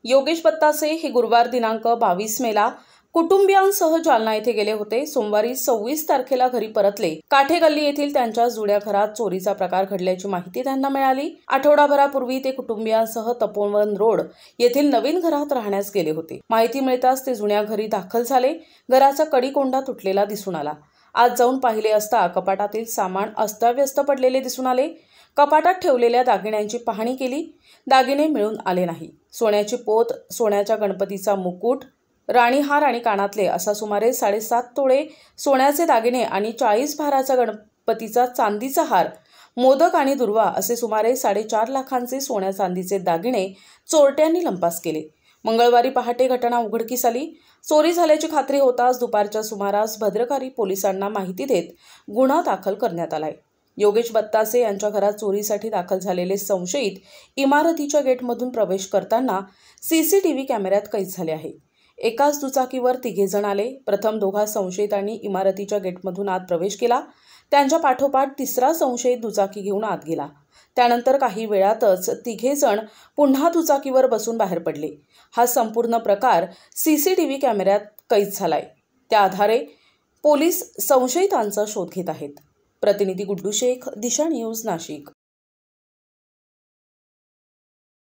योगेश बत्तासे हे गुरुवार दिनांक 22 मेला कुटुंबियांसह जालना येथे गेले होते। सोमवारी 26 तारखेला घरी परतले। काठे गल्ली येथील त्यांच्या जुड्या घरात चोरीचा प्रकार घडल्याची माहिती त्यांना मिळाली। आठवडाभरापूर्वी ते कुटुंबियांसह तपोवन रोड येथील नवीन घरात राहण्यास गेले होते। माहिती मिळताच ते जुन्या घरी दाखल झाले। घराचा कडिकोंडा तुटलेला दिसून आला। आज जाऊन पाहिले असता कपाटातील सामान अस्ताव्यस्त पडलेले दिसून आले। कपाटात ठेवलेल्या दागिन्यांची पाहणी केली। दागिने मिळून आले नाही। सोन्याची पोत, सोन्याच्या गणपतीचा मुकुट, राणीहार आणि कानातले असा सुमारे 7.5 तोळे सोन्याचे दागिने आणि 40 भाराचा गणपतीचा चांदीचा हार, मोदक आणि दुर्वा असे सुमारे 4.5 लाखांचे सोन्या चांदीचे दागिने चोरट्यांनी लंपास केले। मंगळवारी पहाटे घटना उघडकीस आली। चोरी झाल्याची खात्री होताच दुपारच्या सुमारास भद्रकाली पोलिसांना माहिती देत गुन्हा दाखल करण्यात आलाय। योगेश बत्तासे यांच्या घरात चोरीसाठी दाखल झालेले संशयित इमारतीच्या गेटमधून प्रवेश करताना सीसीटीव्ही कॅमेऱ्यात कैद झाले आहे। एकाच दुचाकीवर 3 जण आले। प्रथम 2 संशयितांनी इमारतीच्या गेटमधून आत प्रवेश केला। त्यांच्या पाठोपाठ 3रा संशयित दुचाकी घेऊन आत गेला। त्यानंतर काही वेळातच 3 जण पुन्हा दुचाकीवर बसून बाहेर पडले। हा संपूर्ण प्रकार सीसीटीव्ही कॅमेऱ्यात कैद झालाय। त्या आधारे पोलीस संशयितांचा शोध घेत आहेत। प्रतिनिधी गुड्डू शेख, दिशा न्यूज, नाशिक।